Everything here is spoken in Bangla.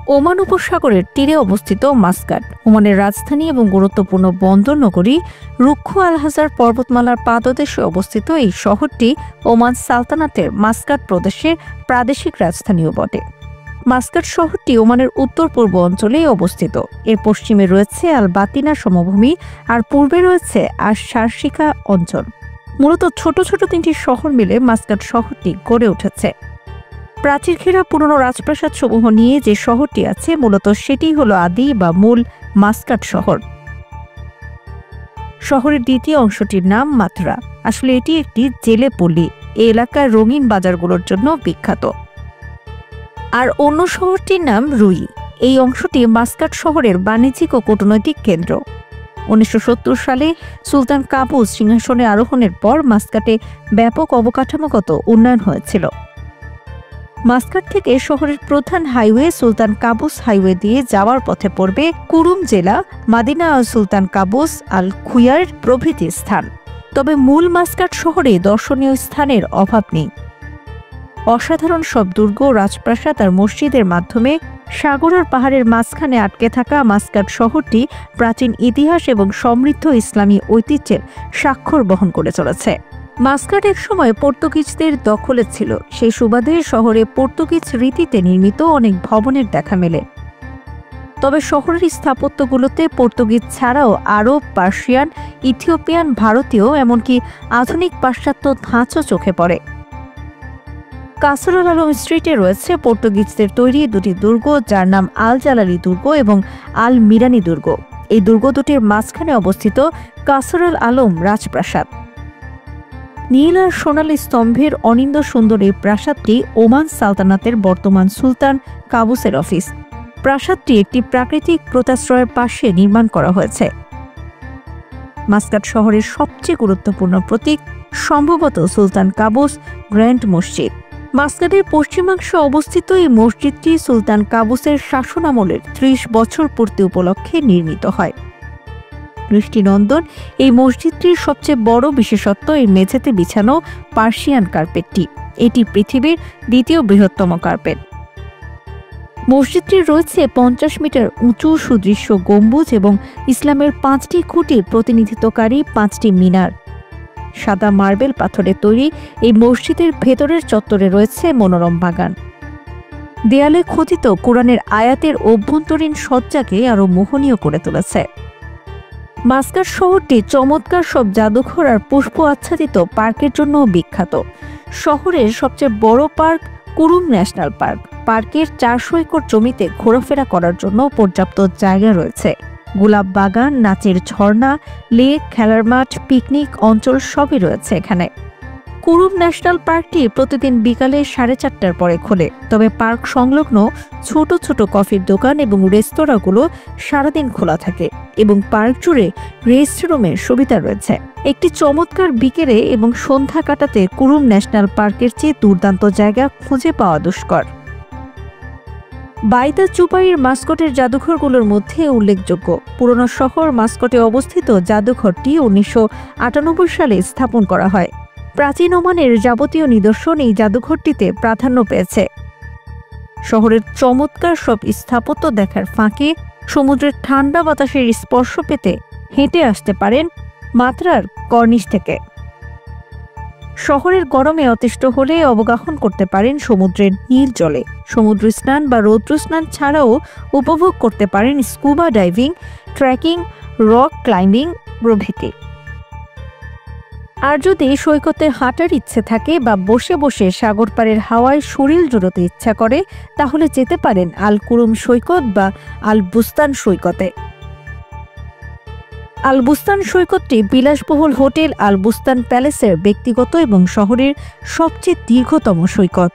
ওমান উপসাগরের তীরে অবস্থিত মাস্কাট ওমানের রাজধানী এবং গুরুত্বপূর্ণ বন্দর নগরী রুক্ষ আল হাজার পর্বতমালার পাদদেশে অবস্থিত এই শহরটি ওমান সালতানাতের মাস্কাট প্রদেশের প্রাদেশিক রাজধানীও বটে। মাস্কাট শহরটি ওমানের উত্তর পূর্ব অঞ্চলে অবস্থিত। এর পশ্চিমে রয়েছে আল বাতিনা সমভূমি আর পূর্বে রয়েছে আর শারশিকা অঞ্চল। মূলত ছোট ছোট 3টি শহর মিলে মাস্কাট শহরটি গড়ে উঠেছে। প্রাচীর ঘেরা পুরনো রাজপ্রাসাদ সমূহ নিয়ে যে শহরটি আছে মূলত সেটি হলো আদি বা মূল মাস্কাট শহর। শহরের দ্বিতীয় অংশটির নাম মাথরা। আসলে এটি একটি জেলে পল্লী। এই এলাকার রঙিন বাজারগুলোর জন্য বিখ্যাত। আর অন্য শহরটির নাম রুই। এই অংশটি মাস্কাট শহরের বাণিজ্যিক ও কূটনৈতিক কেন্দ্র। 1970 সালে সুলতান কাবুস সিংহাসনে আরোহণের পর মাস্কাটে ব্যাপক অবকাঠামোগত উন্নয়ন হয়েছিল। মাস্কাট থেকে শহরের প্রধান হাইওয়ে সুলতান কাবুস হাইওয়ে দিয়ে যাওয়ার পথে পড়বে কুরুম জেলা, মাদিনা আল সুলতান কাবুস, আল খুয়ার প্রভৃতি স্থান। তবে মূল মাস্কাট শহরে দর্শনীয় স্থানের অভাব নেই। অসাধারণ সব দুর্গ, রাজপ্রাসাদ আর মসজিদের মাধ্যমে সাগর আর পাহাড়ের মাঝখানে আটকে থাকা মাস্কাট শহরটি প্রাচীন ইতিহাস এবং সমৃদ্ধ ইসলামী ঐতিহ্যের স্বাক্ষর বহন করে চলেছে। মাস্কাট একসময় পর্তুগিজদের দখলে ছিল। সেই সুবাদে শহরে পর্তুগিজ রীতিতে নির্মিত অনেক ভবনের দেখা মেলে। তবে শহরের স্থাপত্যগুলোতে পর্তুগিজ ছাড়াও আরব, পার্সিয়ান, ইথিওপিয়ান, ভারতীয় এমনকি আধুনিক পাশ্চাত্য ধাঁচও চোখে পড়ে। কাসর আল আলম স্ট্রিটে রয়েছে পর্তুগিজদের তৈরি 2টি দুর্গ, যার নাম আল জালালি দুর্গ এবং আল মিরানি দুর্গ। এই দুর্গ দুটির মাঝখানে অবস্থিত কাসর আল আলম রাজপ্রাসাদ। নীল আর সোনালী স্তম্ভের অনিন্দ্য সুন্দর এই প্রাসাদটি ওমান সালতানাতের বর্তমান সুলতান কাবুসের অফিস। প্রাসাদটি একটি প্রাকৃতিক পোতাশ্রয়ের পাশে নির্মাণ করা হয়েছে। মাস্কাট শহরের সবচেয়ে গুরুত্বপূর্ণ প্রতীক সম্ভবত সুলতান কাবুস গ্র্যান্ড মসজিদ। মাস্কাটের পশ্চিমাংশে অবস্থিত এই মসজিদটি সুলতান কাবুসের শাসনামলের 30 বছর পূর্তি উপলক্ষে নির্মিত হয়। দৃষ্টিনন্দন এই মসজিদটির সবচেয়ে বড় বিশেষত্ব এর মেঝেতে বিছানো পার্সিয়ান কার্পেটটি। এটি পৃথিবীর 2য় বৃহত্তম কার্পেট। মসজিদটির রয়েছে 50 মিটার উঁচু সুদৃশ্য গম্বুজ এবং ইসলামের 5টি খুঁটির প্রতিনিধিত্বকারী 5টি মিনার। সাদা মার্বেল পাথরের তৈরি এই মসজিদের ভেতরের চত্বরে রয়েছে মনোরম বাগান। দেয়ালে খোদিত কোরআনের আয়াতের অভ্যন্তরীণ সজ্জাকে আরও মোহনীয় করে তুলেছে। মাস্কাট শহরটি চমৎকার সব জাদুঘর আর পুষ্প আচ্ছাদিত পার্কের জন্য বিখ্যাত। শহরের সবচেয়ে বড় পার্ক কুরুম ন্যাশনাল পার্ক। পার্কের 400 একর জমিতে ঘোরাফেরা করার জন্য পর্যাপ্ত জায়গা রয়েছে। গোলাপ বাগান, নাচের ঝর্ণা, লেক, খেলার মাঠ, পিকনিক অঞ্চল সবই রয়েছে এখানে। কুরুম ন্যাশনাল পার্কটি প্রতিদিন বিকালে 4:30টার পরে খোলে। তবে পার্ক সংলগ্ন ছোট ছোট কফির দোকান এবং রেস্তোরাঁগুলো সারাদিন খোলা থাকে এবং পার্ক জুড়ে রেস্টরুমের সুবিধা রয়েছে। একটি চমৎকার বিকেলে এবং সন্ধ্যা কাটাতে কুরুম ন্যাশনাল পার্কের চেয়ে দুর্দান্ত জায়গা খুঁজে পাওয়া দুষ্কর। বাইদা চুপাইয়ের মাস্কটের জাদুঘরগুলোর মধ্যে উল্লেখযোগ্য পুরনো শহর মাস্কটে অবস্থিত জাদুঘরটি 1998 সালে স্থাপন করা হয়। প্রাচীন ওমানের যাবতীয় নিদর্শন এই জাদুঘরটিতে প্রাধান্য পেয়েছে। শহরের চমৎকার সব স্থাপত্য দেখার ফাঁকে সমুদ্রের ঠান্ডা বাতাসের স্পর্শ পেতে হেঁটে আসতে পারেন মাত্রার কর্নিশ থেকে। শহরের গরমে অতিষ্ঠ হলে অবগাহন করতে পারেন সমুদ্রের নীল জলে। সমুদ্র স্নান বা রৌদ্র স্নান ছাড়াও উপভোগ করতে পারেন scuba diving, trekking, rock climbing প্রভৃতি। আর যদি সৈকতে হাঁটার ইচ্ছে থাকে বা বসে বসে সাগর পাড়ের হাওয়ায় শরীর জোড়াতে ইচ্ছা করে তাহলে যেতে পারেন আল কুরুম সৈকত বা আল বুস্তান সৈকতে। আল বুস্তান সৈকতটি বিলাসবহুল হোটেল আল বুস্তান প্যালেসের ব্যক্তিগত এবং শহরের সবচেয়ে দীর্ঘতম সৈকত।